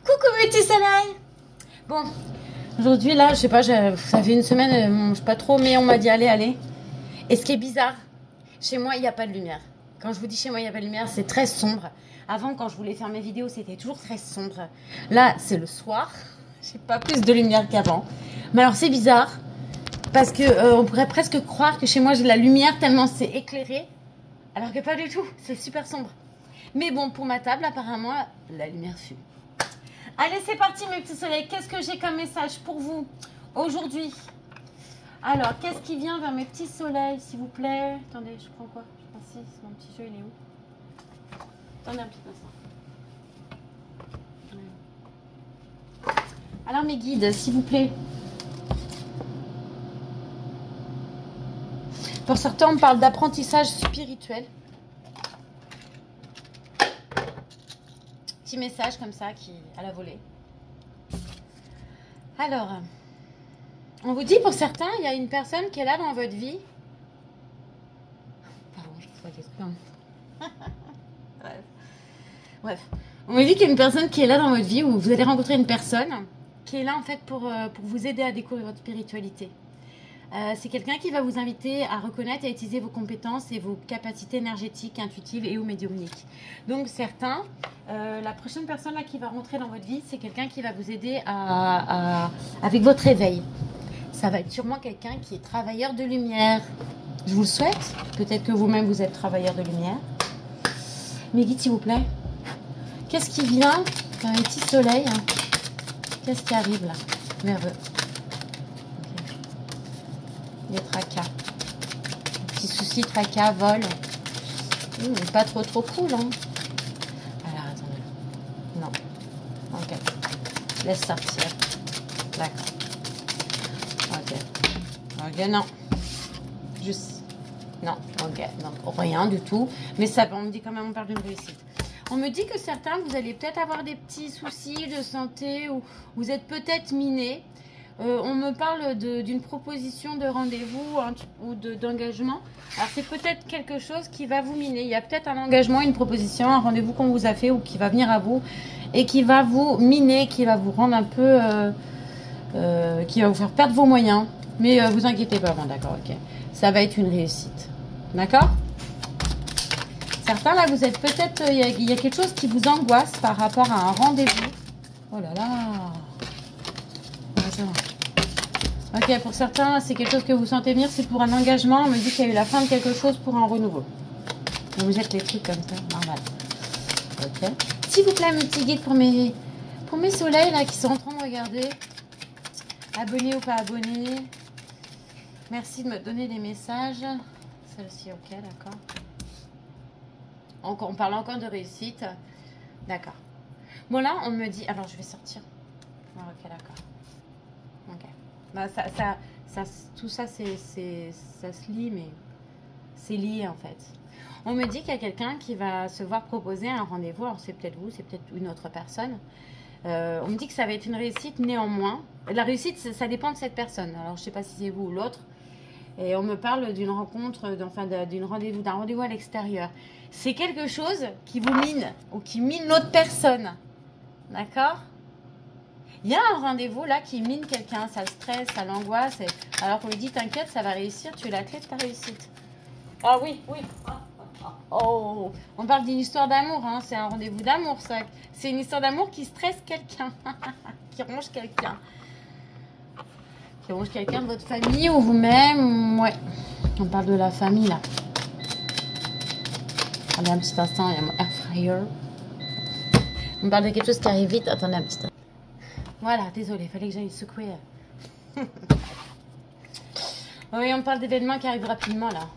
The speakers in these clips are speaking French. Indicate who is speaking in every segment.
Speaker 1: Coucou mes petits soleils. Bon, aujourd'hui là, je sais pas, ça fait une semaine, je sais pas trop, mais on m'a dit allez. Et ce qui est bizarre, chez moi il n'y a pas de lumière. Quand je vous dis chez moi il n'y a pas de lumière, c'est très sombre. Avant, quand je voulais faire mes vidéos, c'était toujours très sombre. Là, c'est le soir, j'ai pas plus de lumière qu'avant. Mais alors c'est bizarre, parce que on pourrait presque croire que chez moi j'ai de la lumière tellement c'est éclairé, alors que pas du tout, c'est super sombre. Mais bon, pour ma table, apparemment, la lumière fume. Allez, c'est parti mes petits soleils. Qu'est-ce que j'ai comme message pour vous aujourd'hui? Alors, qu'est-ce qui vient vers mes petits soleils, s'il vous plaît? Attendez, je prends quoi? Je prends 6, mon petit jeu, il est où? Attendez un petit instant. Alors, mes guides, s'il vous plaît. Pour certains, on parle d'apprentissage spirituel. Petit message comme ça qui à la volée. Alors, on vous dit pour certains, il y a une personne qui est là dans votre vie. Pardon, je vois des trucs. Bref. On me dit qu'il y a une personne qui est là dans votre vie, où vous allez rencontrer une personne qui est là en fait pour vous aider à découvrir votre spiritualité. C'est quelqu'un qui va vous inviter à reconnaître et à utiliser vos compétences et vos capacités énergétiques, intuitives et ou médiumniques. Donc certains, la prochaine personne là qui va rentrer dans votre vie, c'est quelqu'un qui va vous aider avec votre éveil. Ça va être sûrement quelqu'un qui est travailleur de lumière. Je vous le souhaite. Peut-être que vous-même vous êtes travailleur de lumière. Mes guides, s'il vous plaît. Qu'est-ce qui vient dans les petits soleils? Qu'est-ce qui arrive là vers eux? Les tracas. Petits soucis, tracas, vol. Pas trop cool, hein. Alors, attendez. Non. Ok. Laisse sortir. D'accord. Ok. Ok, non. Juste. Non. Ok. Donc, rien du tout. Mais ça, on me dit quand même, on parle d'une réussite. On me dit que certains, vous allez peut-être avoir des petits soucis de santé ou vous êtes peut-être miné. On me parle d'une proposition de rendez-vous ou d'engagement. Alors c'est peut-être quelque chose qui va vous miner. Il y a peut-être un engagement, une proposition, un rendez-vous qu'on vous a fait ou qui va venir à vous et qui va vous miner, qui va vous rendre un peu, qui va vous faire perdre vos moyens. Mais vous inquiétez pas, bon d'accord, ok. Ça va être une réussite, d'accord? Certains là, vous êtes peut-être, il y a quelque chose qui vous angoisse par rapport à un rendez-vous. Oh là là. Ok, pour certains, c'est quelque chose que vous sentez venir, c'est pour un engagement. On me dit qu'il y a eu la fin de quelque chose pour un renouveau. On vous jette les trucs comme ça, normal. Ok. S'il vous plaît, mes petits guides pour mes soleils là qui sont en train de regarder. Abonnés ou pas abonnés. Merci de me donner des messages. Celle-ci, ok, d'accord. On parle encore de réussite. D'accord. Bon là, on me dit... Alors, je vais sortir. Ah, ok, d'accord. Ok. Bah, tout ça, ça se lit, mais c'est lié en fait. On me dit qu'il y a quelqu'un qui va se voir proposer un rendez-vous. Alors c'est peut-être vous, c'est peut-être une autre personne. On me dit que ça va être une réussite néanmoins. La réussite, ça dépend de cette personne. Alors je ne sais pas si c'est vous ou l'autre. Et on me parle d'une rencontre, d'un rendez-vous à l'extérieur. C'est quelque chose qui vous mine ou qui mine l'autre personne. D'accord ? Il y a un rendez-vous là qui mine quelqu'un, ça le stresse, ça l'angoisse. Alors qu'on lui dit t'inquiète, ça va réussir, tu es la clé de ta réussite. Ah oui. Oh, on parle d'une histoire d'amour, hein. C'est un rendez-vous d'amour, ça. C'est une histoire d'amour qui stresse quelqu'un, qui ronge quelqu'un. Qui ronge quelqu'un de votre famille ou vous-même. Ouais, on parle de la famille là. Attendez un petit instant, il y a mon air fryer. On parle de quelque chose qui arrive vite, attendez un petit instant. Voilà, désolé, il fallait que j'aille secouer. Oui, on parle d'événements qui arrivent rapidement, là.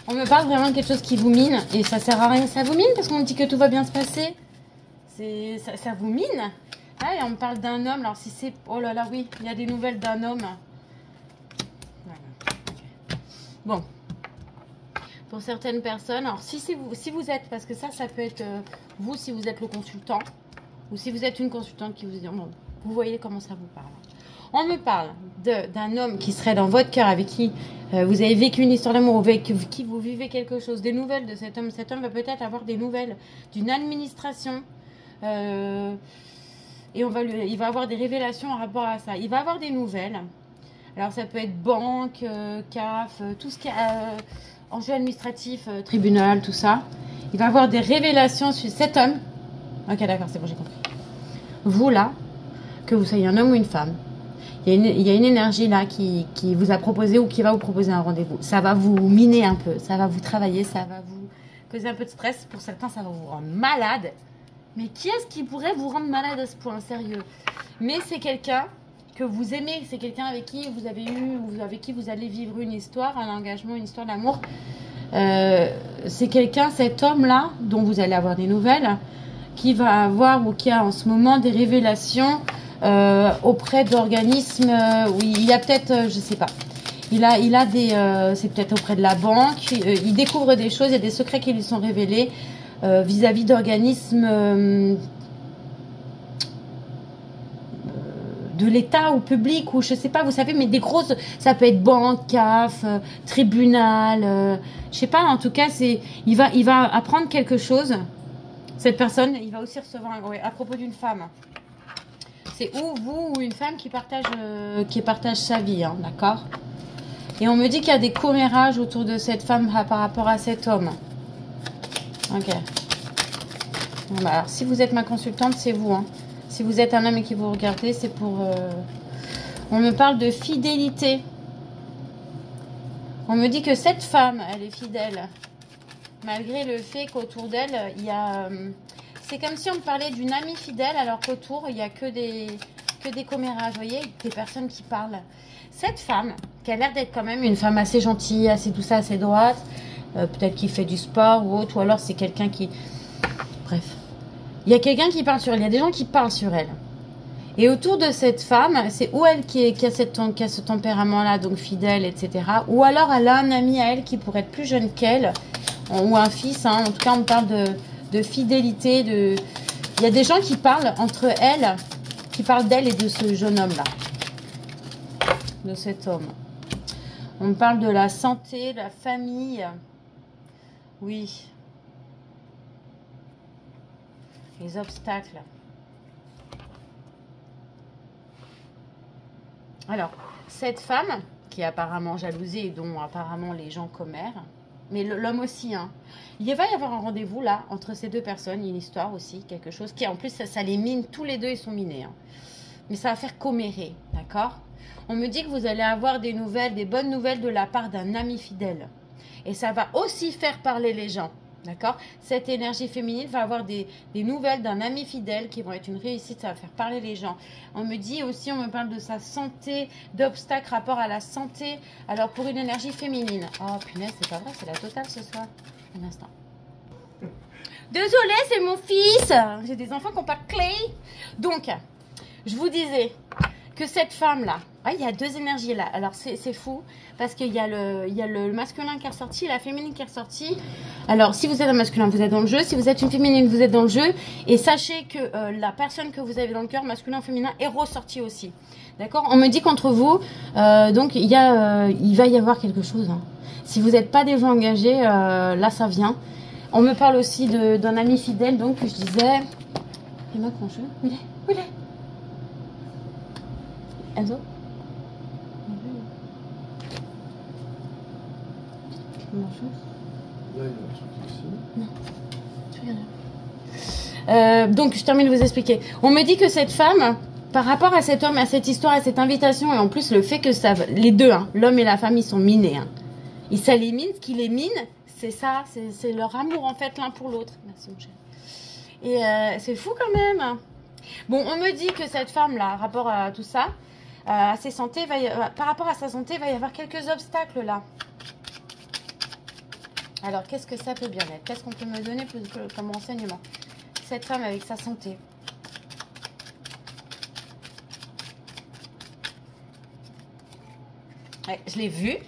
Speaker 1: On me parle vraiment de quelque chose qui vous mine, et ça sert à rien. Ça vous mine parce qu'on me dit que tout va bien se passer. Ça vous mine. Ah, et on me parle d'un homme, alors si c'est... Oh là là, oui, il y a des nouvelles d'un homme. Voilà. Okay. Bon. Pour certaines personnes, alors si vous êtes, parce que ça peut être vous si vous êtes le consultant, ou si vous êtes une consultante qui vous dit, bon, vous voyez comment ça vous parle. On me parle d'un homme qui serait dans votre cœur, avec qui vous avez vécu une histoire d'amour, avec qui vous vivez quelque chose, des nouvelles de cet homme. Cet homme va peut-être avoir des nouvelles d'une administration, Et il va avoir des révélations en rapport à ça. Il va avoir des nouvelles. Alors ça peut être banque, CAF, tout ce qui est enjeu administratif, tribunal, tout ça. Il va avoir des révélations sur cet homme. Ok, d'accord, c'est bon, j'ai compris. Vous là, que vous soyez un homme ou une femme, il y a une énergie là qui vous a proposé ou qui va vous proposer un rendez-vous. Ça va vous miner un peu, ça va vous travailler, ça va vous causer un peu de stress. Pour certains, ça va vous rendre malade. Mais qui est-ce qui pourrait vous rendre malade à ce point, sérieux? Mais c'est quelqu'un que vous aimez, c'est quelqu'un avec qui vous avez eu, ou avec qui vous allez vivre une histoire, un engagement, une histoire d'amour. C'est quelqu'un, cet homme-là, dont vous allez avoir des nouvelles, qui va avoir ou qui a en ce moment des révélations auprès d'organismes où il y a peut-être, je sais pas, il a des, c'est peut-être auprès de la banque, il découvre des choses, il y a des secrets qui lui sont révélés vis-à-vis d'organismes de l'État ou public ou je sais pas, vous savez, mais des grosses, ça peut être banque, CAF, tribunal, je sais pas, en tout cas, il va apprendre quelque chose. Cette personne, il va aussi recevoir à propos d'une femme. C'est ou vous ou une femme qui partage sa vie, hein, d'accord? Et on me dit qu'il y a des commérages autour de cette femme par rapport à cet homme. Ok. Bon, bah, alors, si vous êtes ma consultante, c'est vous, hein. Si vous êtes un homme et que vous regardez, c'est pour... On me parle de fidélité. On me dit que cette femme, elle est fidèle. Malgré le fait qu'autour d'elle, il y a... c'est comme si on me parlait d'une amie fidèle, alors qu'autour, il n'y a que des commérages, vous voyez, des personnes qui parlent. Cette femme, qui a l'air d'être quand même une femme assez gentille, assez douce, assez droite, peut-être qui fait du sport ou autre, ou alors c'est quelqu'un qui... Bref. Il y a quelqu'un qui parle sur elle, il y a des gens qui parlent sur elle. Et autour de cette femme, c'est ou elle qui a ce tempérament-là, donc fidèle, etc. Ou alors elle a un ami à elle qui pourrait être plus jeune qu'elle, ou un fils, hein. En tout cas on parle de fidélité, il y a des gens qui parlent entre elles, qui parlent d'elle et de ce jeune homme-là, de cet homme. On me parle de la santé, de la famille, oui. Les obstacles. Alors, cette femme, qui est apparemment jalousée et dont apparemment les gens commèrent, mais l'homme aussi, hein. Il va y avoir un rendez-vous là, entre ces deux personnes, une histoire aussi, quelque chose qui en plus, ça les mine, tous les deux ils sont minés. Hein. Mais ça va faire commérer, d'accord? On me dit que vous allez avoir des nouvelles, des bonnes nouvelles de la part d'un ami fidèle. Et ça va aussi faire parler les gens. D'accord? Cette énergie féminine va avoir des nouvelles d'un ami fidèle qui vont être une réussite, ça va faire parler les gens. On me dit aussi, on me parle de sa santé, d'obstacles rapport à la santé. Alors pour une énergie féminine. Oh punaise, c'est pas vrai, c'est la totale ce soir. Un instant. Désolée, c'est mon fils. J'ai des enfants qui n'ont pas de clé. Donc, je vous disais que cette femme-là, ah, il y a deux énergies là. Alors c'est fou parce qu'il y a le masculin qui est ressorti et la féminine qui est ressortie. Alors si vous êtes un masculin, vous êtes dans le jeu. Si vous êtes une féminine, vous êtes dans le jeu. Et sachez que la personne que vous avez dans le cœur, masculin ou féminin, est ressortie aussi. D'accord? On me dit qu'entre vous, donc il va y avoir quelque chose. Hein. Si vous n'êtes pas déjà engagé, là ça vient. On me parle aussi d'un ami fidèle, donc je disais... Il m'a conchu. Où il est? Où il est? Enzo? Non. Donc je termine de vous expliquer. On me dit que cette femme, par rapport à cet homme, à cette histoire, à cette invitation, et en plus le fait que les deux, hein, l'homme et la femme, ils sont minés. Hein. Et ça les mine, ce qui les mine, c'est ça, c'est leur amour en fait l'un pour l'autre. Merci mon cher. Et c'est fou quand même. Bon, on me dit que cette femme-là, rapport à tout ça, à ses santé, par rapport à sa santé, il va y avoir quelques obstacles là. Alors, qu'est-ce que ça peut bien être? Qu'est-ce qu'on peut me donner comme renseignement? Cette femme avec sa santé. Ouais, je l'ai vue.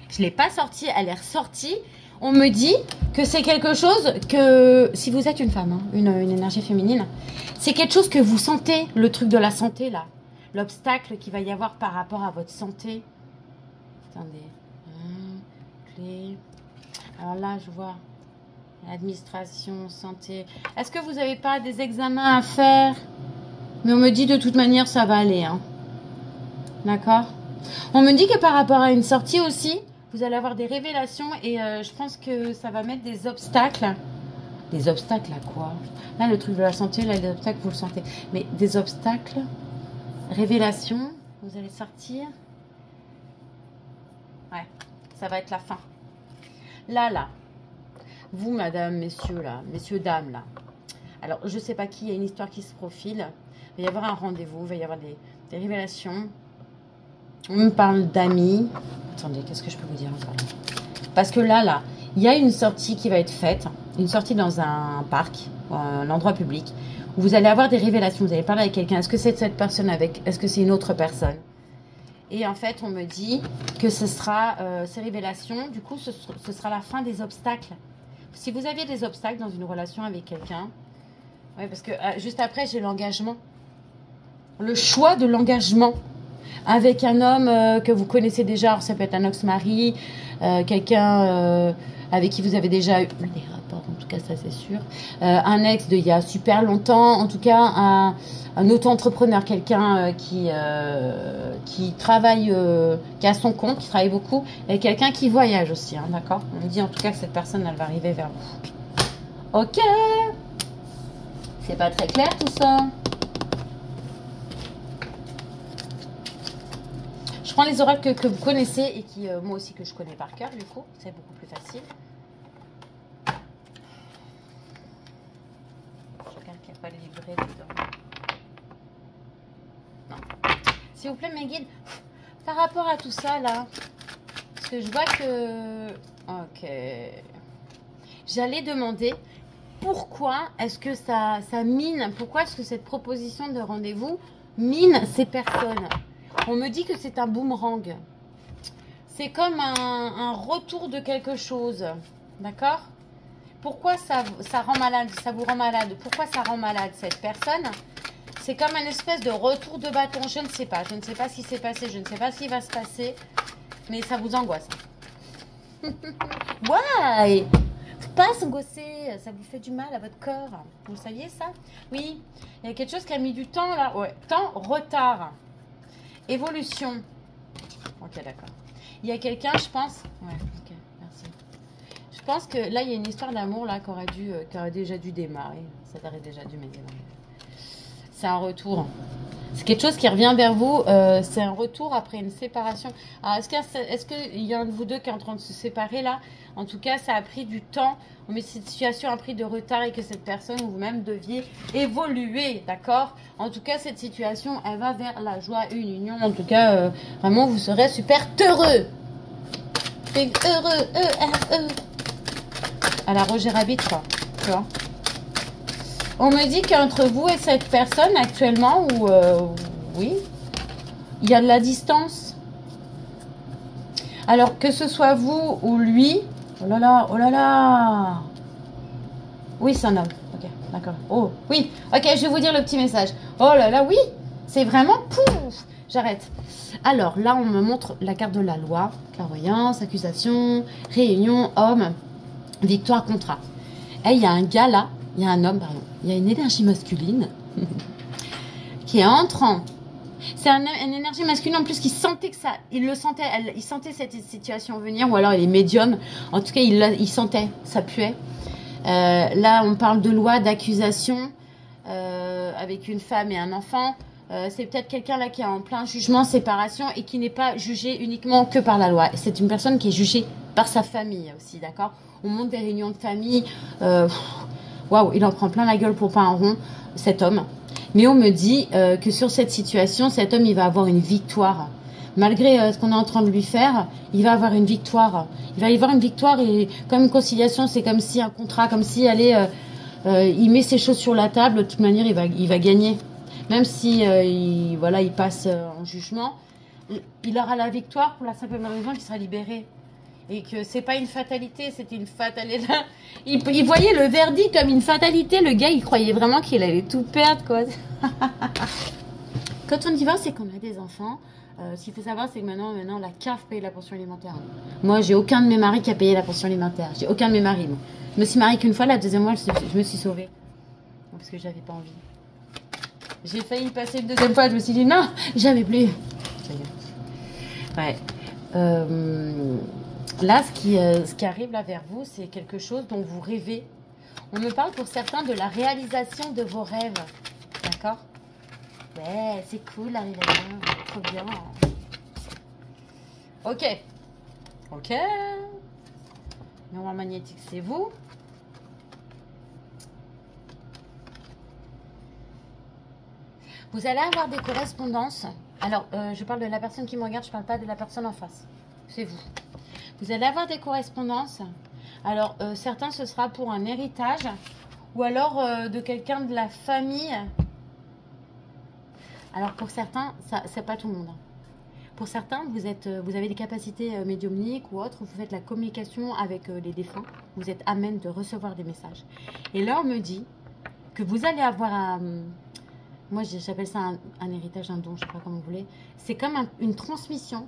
Speaker 1: Je ne l'ai pas sortie. Elle est ressortie. On me dit que c'est quelque chose que... Si vous êtes une femme, hein, une énergie féminine, c'est quelque chose que vous sentez, le truc de la santé, là. L'obstacle qu'il va y avoir par rapport à votre santé. Attendez. Clé... Alors là, je vois Administration, santé. Est-ce que vous n'avez pas des examens à faire? Mais on me dit de toute manière, ça va aller. Hein. D'accord? On me dit que par rapport à une sortie aussi, vous allez avoir des révélations et je pense que ça va mettre des obstacles. Des obstacles à quoi? Là, le truc de la santé, là, les obstacles, vous le sentez. Mais des obstacles, révélations, vous allez sortir. Ouais, ça va être la fin. Là. Vous, madame, messieurs, là, messieurs, dames, là. Alors, je sais pas qui, il y a une histoire qui se profile. Il va y avoir un rendez-vous, il va y avoir des révélations. On me parle d'amis. Attendez, qu'est-ce que je peux vous dire encore? Parce que là, il y a une sortie qui va être faite. Une sortie dans un parc, un endroit public, où vous allez avoir des révélations. Vous allez parler avec quelqu'un. Est-ce que c'est cette personne avec? Est-ce que c'est une autre personne? Et en fait, on me dit que ce sera ces révélations. Du coup, ce sera la fin des obstacles. Si vous aviez des obstacles dans une relation avec quelqu'un, ouais, parce que juste après, j'ai l'engagement. Le choix de l'engagement avec un homme que vous connaissez déjà. Alors, ça peut être un ex-mari, quelqu'un avec qui vous avez déjà eu des rapports, en tout cas, ça c'est sûr. Un ex d'il y a super longtemps, en tout cas, un auto-entrepreneur, quelqu'un qui travaille, qui a son compte, qui travaille beaucoup, et quelqu'un qui voyage aussi, hein, d'accord? On me dit en tout cas que cette personne, elle va arriver vers vous. Ok. C'est pas très clair tout ça. Je prends les oracles que vous connaissez et qui, moi aussi, que je connais par cœur, du coup, c'est beaucoup plus facile. Je regarde qu'il n'y a pas les livrets dedans. Non. S'il vous plaît, mes guides, par rapport à tout ça, là, parce que je vois que... Ok. J'allais demander pourquoi est-ce que ça mine, pourquoi est-ce que cette proposition de rendez-vous mine ces personnes. On me dit que c'est un boomerang. C'est comme un retour de quelque chose. D'accord? Pourquoi ça rend malade? Ça vous rend malade? Pourquoi ça rend malade cette personne? C'est comme une espèce de retour de bâton. Je ne sais pas. Je ne sais pas ce qui s'est passé. Je ne sais pas ce qui va se passer. Mais ça vous angoisse. Ouais! Faut pas s'angoisser. Ça vous fait du mal à votre corps. Vous saviez ça? Oui. Il y a quelque chose qui a mis du temps là. Ouais. Temps, retard. Évolution. Ok, d'accord. Il y a quelqu'un, je pense... Ouais, ok, merci. Je pense que là, il y a une histoire d'amour là qui aurait déjà dû démarrer. Ça aurait déjà dû démarrer. C'est un retour. C'est quelque chose qui revient vers vous. C'est un retour après une séparation. Alors, est-ce qu'il y a un de vous deux qui est en train de se séparer là? En tout cas, ça a pris du temps. Mais cette situation a pris de retard et que cette personne ou vous-même deviez évoluer, d'accord? En tout cas, cette situation, elle va vers la joie, une union. En tout cas, vraiment, vous serez super heureux. Heureux, à la Roger Rabbit, quoi. Tu vois? On me dit qu'entre vous et cette personne, actuellement, oui, il y a de la distance. Alors, que ce soit vous ou lui... Oh là là, oh là là. Oui, c'est un homme. Ok, d'accord. Oh, oui. Ok, je vais vous dire le petit message. Oh là là, oui. C'est vraiment... Pouf. J'arrête. Alors, là, on me montre la carte de la loi. Clairvoyance, accusation, réunion, homme, victoire, contrat. Et il y a un gars là. Il y a un homme, pardon. Il y a une énergie masculine qui est entrant. C'est une énergie masculine en plus qui sentait que ça, il le sentait, il sentait cette situation venir, ou alors il est médium. En tout cas, il sentait, ça puait. Là, on parle de loi, d'accusation avec une femme et un enfant. C'est peut-être quelqu'un là qui est en plein jugement, séparation et qui n'est pas jugé uniquement que par la loi. C'est une personne qui est jugée par sa famille aussi, d'accord? On monte des réunions de famille. Waouh, il en prend plein la gueule pour pas un rond, cet homme. Mais on me dit que sur cette situation, cet homme, il va avoir une victoire. Malgré ce qu'on est en train de lui faire, il va avoir une victoire. Il va y avoir une victoire et comme une conciliation, c'est comme si un contrat, comme si il met ses choses sur la table. De toute manière, il va gagner. Même si il passe en jugement, il aura la victoire pour la simple raison qu'il sera libéré. Et que c'est pas une fatalité, c'était une fatalité. Il voyait le verdict comme une fatalité. Le gars, il croyait vraiment qu'il allait tout perdre, quoi. Quand on divorce et qu'on a des enfants, Ce qu'il faut savoir, c'est que maintenant, la CAF paye la pension alimentaire. Moi, j'ai aucun de mes maris qui a payé la pension alimentaire. J'ai aucun de mes maris. Moi. Je me suis mariée qu'une fois, la deuxième fois, je me suis sauvée. Parce que j'avais pas envie. J'ai failli passer une deuxième fois, je me suis dit non, jamais plus. Ouais. Là, ce qui arrive là vers vous, c'est quelque chose dont vous rêvez. On me parle pour certains de la réalisation de vos rêves. D'accord? Ouais, c'est cool, la réalisation. Trop bien. Ok. Ok. Miroir magnétique, c'est vous. Vous allez avoir des correspondances. Alors, je parle de la personne qui me regarde, je ne parle pas de la personne en face. C'est vous. Vous allez avoir des correspondances. Alors, certains, ce sera pour un héritage ou alors de quelqu'un de la famille. Alors, pour certains, c'est pas tout le monde. Pour certains, vous avez des capacités médiumniques ou autres. Vous faites la communication avec les défunts. Vous êtes à même de recevoir des messages. Et là, on me dit que vous allez avoir un... Moi, j'appelle ça un héritage, un don, je ne sais pas comment vous voulez. C'est comme une transmission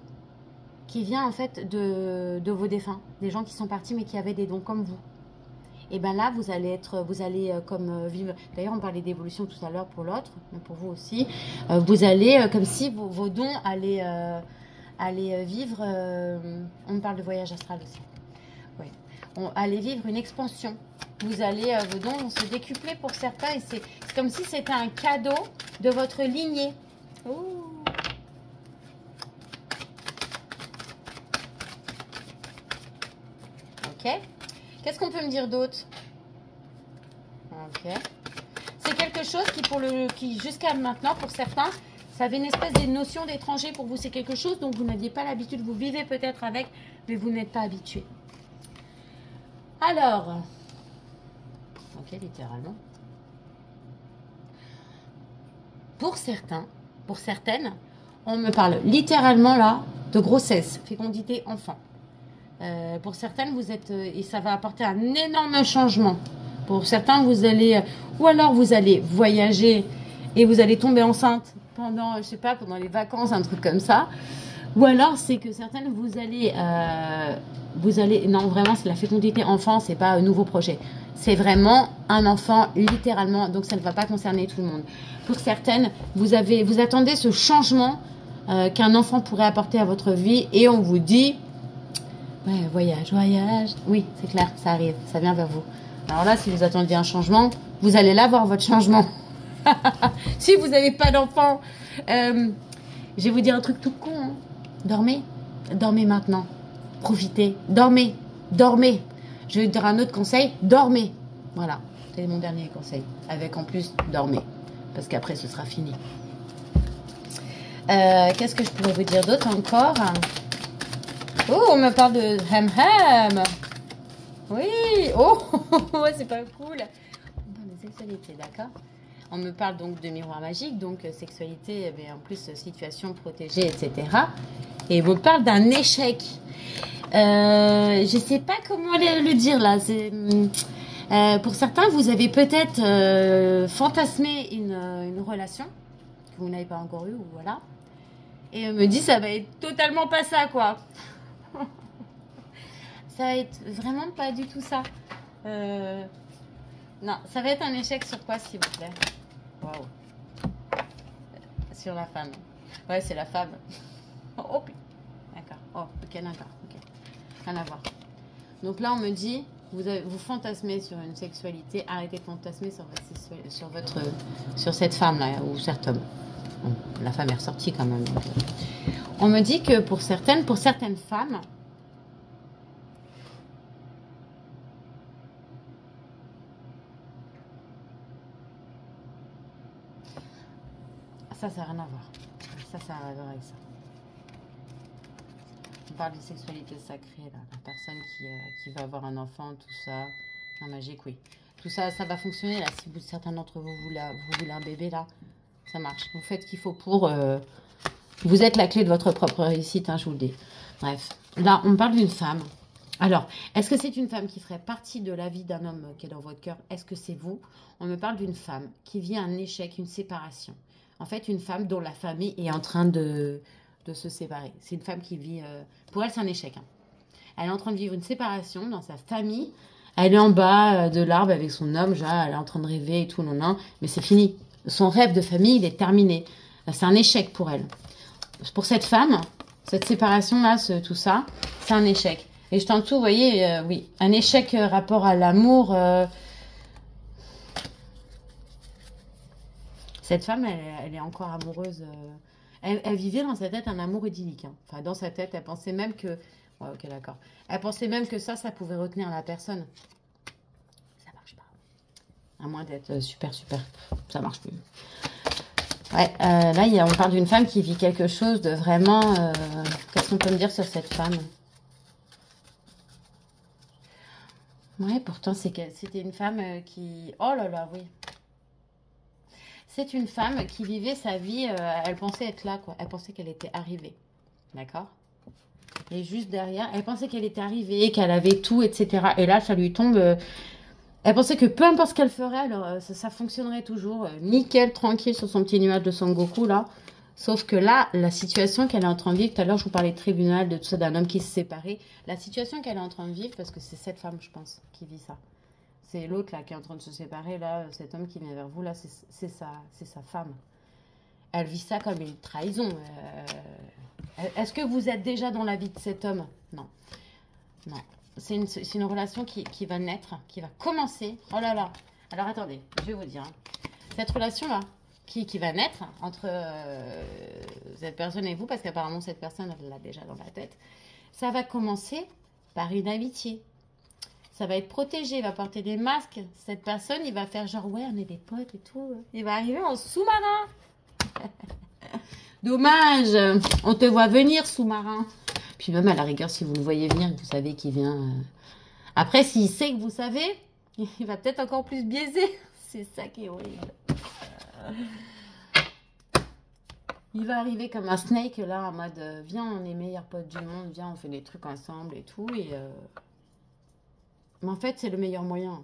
Speaker 1: qui vient en fait de vos défunts, des gens qui sont partis mais qui avaient des dons comme vous. Et bien là, vous allez comme vivre. D'ailleurs, on parlait d'évolution tout à l'heure pour l'autre, mais pour vous aussi. Vous allez, comme si vos dons allaient vivre. On me parle de voyage astral aussi. Oui. On allait vivre une expansion. Vos dons vont se décupler pour certains et c'est comme si c'était un cadeau de votre lignée. Ouh. Ok. Qu'est-ce qu'on peut me dire d'autre? Ok. C'est quelque chose qui jusqu'à maintenant, pour certains, ça avait une espèce de notion d'étranger pour vous. C'est quelque chose dont vous n'aviez pas l'habitude. Vous vivez peut-être avec, mais vous n'êtes pas habitué. Alors... Ok, littéralement. Pour certaines, on me parle littéralement là de grossesse, fécondité, enfant. Pour certaines, vous êtes et ça va apporter un énorme changement. Pour certains, vous allez ou alors vous allez voyager et vous allez tomber enceinte pendant, je sais pas, pendant les vacances, un truc comme ça. Ou alors c'est que certaines vous allez non vraiment c'est la fécondité enfant, c'est pas un nouveau projet. C'est vraiment un enfant, littéralement, donc ça ne va pas concerner tout le monde. Pour certaines, vous attendez ce changement qu'un enfant pourrait apporter à votre vie et on vous dit, ouais, voyage. Oui, c'est clair, ça arrive, ça vient vers vous. Alors là, si vous attendiez un changement, vous allez l'avoir, votre changement. Si vous n'avez pas d'enfant, je vais vous dire un truc tout con. Hein. Dormez maintenant. Profitez, dormez. Je vais vous dire un autre conseil, dormez. Voilà, c'est mon dernier conseil. Avec en plus, dormez. Parce qu'après, ce sera fini. Qu'est-ce que je pourrais vous dire d'autre encore? Oh, on me parle de ham. Oui. Oh, c'est pas cool. On parle de sexualité, d'accord? On me parle donc de miroir magique, donc sexualité, mais en plus situation protégée, etc. Et on me parle d'un échec. Je sais pas comment le dire là. Pour certains, vous avez peut-être fantasmé une relation que vous n'avez pas encore eue, ou voilà. Et on me dit ça va être totalement pas ça, quoi. Ça va être vraiment pas du tout ça. Non, ça va être un échec sur quoi, s'il vous plaît? Waouh. Sur la femme. Ouais, c'est la femme. Oh, d'accord. Oh, ok, d'accord. Ok. Rien à voir. Donc là, on me dit, vous fantasmez sur une sexualité, arrêtez de fantasmer sur cette femme-là, ou cet homme. Bon, la femme est ressortie quand même. Donc, on me dit que pour certaines femmes, ça n'a rien à voir. Ça n'a rien à voir avec ça. On parle de sexualité sacrée, là. La personne qui va avoir un enfant, tout ça. Un magique, oui. Tout ça, ça va fonctionner, là. Si certains d'entre vous voulez un bébé, là, ça marche. Vous faites ce qu'il faut pour... Vous êtes la clé de votre propre réussite, hein, je vous le dis. Bref. Là, on parle d'une femme. Alors, est-ce que c'est une femme qui ferait partie de la vie d'un homme qui est dans votre cœur? Est-ce que c'est vous? On me parle d'une femme qui vit un échec, une séparation. En fait, une femme dont la famille est en train de de se séparer. C'est une femme qui vit... pour elle, c'est un échec. Hein. Elle est en train de vivre une séparation dans sa famille. Elle est en bas de l'arbre avec son homme, genre, elle est en train de rêver et tout, non, non. Mais c'est fini. Son rêve de famille, il est terminé. C'est un échec pour elle. Pour cette femme, cette séparation-là, tout ça, c'est un échec. Et je t'en tout, vous voyez, oui, un échec rapport à l'amour. Cette femme, elle est encore amoureuse. Elle vivait dans sa tête un amour idyllique. Hein. Enfin, dans sa tête, elle pensait même que... Ouais, ok, d'accord. Elle pensait même que ça pouvait retenir la personne. Ça marche pas. À moins d'être super. Ça marche plus. Ouais, là, on parle d'une femme qui vit quelque chose de vraiment... Qu'est-ce qu'on peut me dire sur cette femme? Ouais, pourtant, c'était une femme qui... Oh là là, oui. C'est une femme qui vivait sa vie, elle pensait être là, quoi. Elle pensait qu'elle était arrivée. D'accord? Et juste derrière, elle pensait qu'elle était arrivée, qu'elle avait tout, etc. Et là, ça lui tombe... elle pensait que peu importe ce qu'elle ferait, alors, ça fonctionnerait toujours. Nickel, tranquille, sur son petit nuage de Son Goku, là. Sauf que là, la situation qu'elle est en train de vivre... Tout à l'heure, je vous parlais de tribunal, de tout ça, d'un homme qui se séparait. La situation qu'elle est en train de vivre, parce que c'est cette femme, je pense, qui vit ça. C'est l'autre là qui est en train de se séparer, là, cet homme qui vient vers vous, là, c'est sa femme. Elle vit ça comme une trahison. Est-ce que vous êtes déjà dans la vie de cet homme? Non. Non. C'est une relation qui va naître, qui va commencer. Oh là là. Alors attendez, je vais vous dire. Hein. Cette relation-là, qui va naître entre cette personne et vous, parce qu'apparemment cette personne, elle l'a déjà dans la tête, ça va commencer par une amitié. Ça va être protégé, il va porter des masques. Cette personne, il va faire genre, ouais, on est des potes et tout. Il va arriver en sous-marin. Dommage, on te voit venir, sous-marin. Puis même à la rigueur, si vous le voyez venir, vous savez qu'il vient. Après, s'il sait que vous savez, il va peut-être encore plus biaiser. C'est ça qui est horrible. Il va arriver comme un snake, là, en mode, viens, on est meilleurs potes du monde, viens, on fait des trucs ensemble et tout. Mais en fait, c'est le meilleur moyen.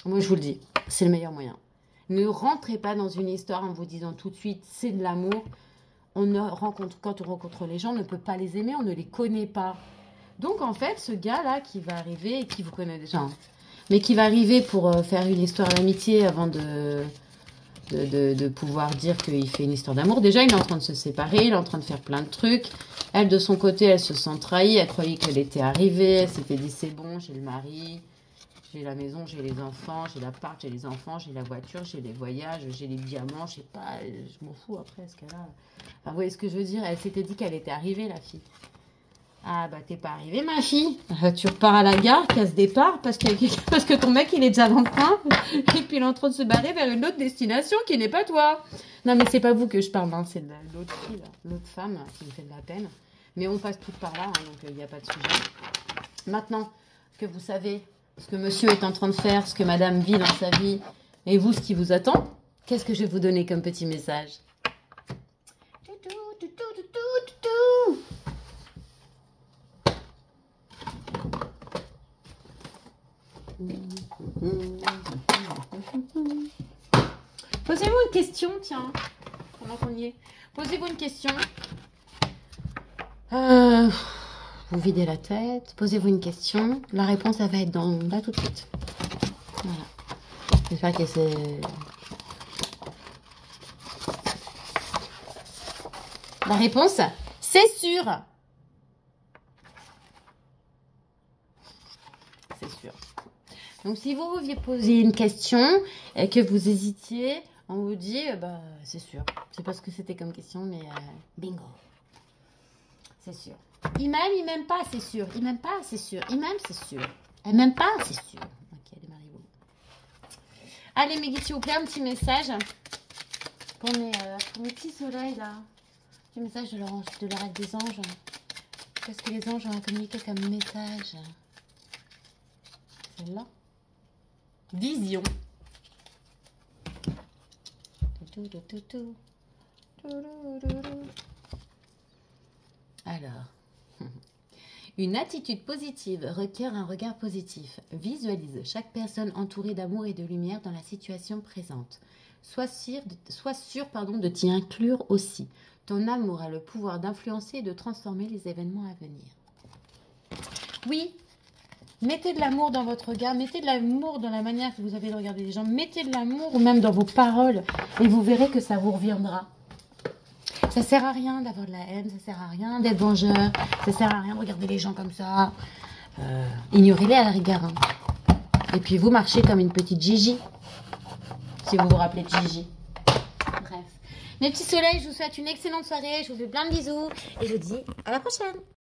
Speaker 1: Moi, je vous le dis, c'est le meilleur moyen. Ne rentrez pas dans une histoire en vous disant tout de suite, c'est de l'amour. Quand on rencontre les gens, on ne peut pas les aimer, on ne les connaît pas. Donc, en fait, ce gars-là qui va arriver, et qui vous connaît déjà, hein, mais qui va arriver pour faire une histoire d'amitié avant de pouvoir dire qu'il fait une histoire d'amour. Déjà, il est en train de se séparer, il est en train de faire plein de trucs. Elle, de son côté, elle se sent trahie. Elle croyait qu'elle était arrivée. Elle s'était dit, c'est bon, j'ai le mari, j'ai la maison, j'ai les enfants, j'ai l'appart, j'ai les enfants, j'ai la voiture, j'ai les voyages, j'ai les diamants, je sais pas, je m'en fous après ce qu'elle a. Enfin, vous voyez ce que je veux dire? Elle s'était dit qu'elle était arrivée, la fille. Ah bah t'es pas arrivée, ma fille. Tu repars à la gare, casse départ, parce que ton mec il est déjà dans le train, et puis il est en train de se barrer vers une autre destination qui n'est pas toi. Non mais c'est pas vous que je parle, hein, c'est l'autre fille, l'autre femme qui me fait de la peine. Mais on passe toutes par là, hein, donc il n'y a pas de sujet. Maintenant que vous savez ce que monsieur est en train de faire, ce que madame vit dans sa vie, et vous ce qui vous attend, qu'est-ce que je vais vous donner comme petit message? Posez-vous une question, tiens, pendant qu'on y est. Posez-vous une question. Vous videz la tête, posez-vous une question. La réponse, elle va être là tout de suite. Voilà. J'espère que c'est... La réponse, c'est sûr. C'est sûr. Donc, si vous posiez une question et que vous hésitiez, on vous dit, bah, c'est sûr. Je sais pas ce que c'était comme question, mais bingo. C'est sûr. Il m'aime pas, c'est sûr. Il m'aime pas, c'est sûr. Il m'aime, c'est sûr. Elle m'aime pas, c'est sûr. Ok, allez, Maribou. Allez, mes guides, s'il vous plaît, un petit message pour mes petits soleils, là. Un petit message de l'oracle des anges. Qu'est-ce que les anges ont à communiquer comme message? Celle-là. Vision. Alors, une attitude positive requiert un regard positif. Visualise chaque personne entourée d'amour et de lumière dans la situation présente. Sois sûr de t'y inclure aussi. Ton amour a le pouvoir d'influencer et de transformer les événements à venir. Oui, mettez de l'amour dans votre regard, mettez de l'amour dans la manière que vous avez de regarder les gens, mettez de l'amour ou même dans vos paroles et vous verrez que ça vous reviendra. Ça sert à rien d'avoir de la haine, ça sert à rien d'être vengeur, ça sert à rien de regarder les gens comme ça. Ignorez-les à la rigueur. Hein. Et puis vous marchez comme une petite Gigi, si vous vous rappelez de Gigi. Bref. Mes petits soleils, je vous souhaite une excellente soirée, je vous fais plein de bisous et je vous dis à la prochaine.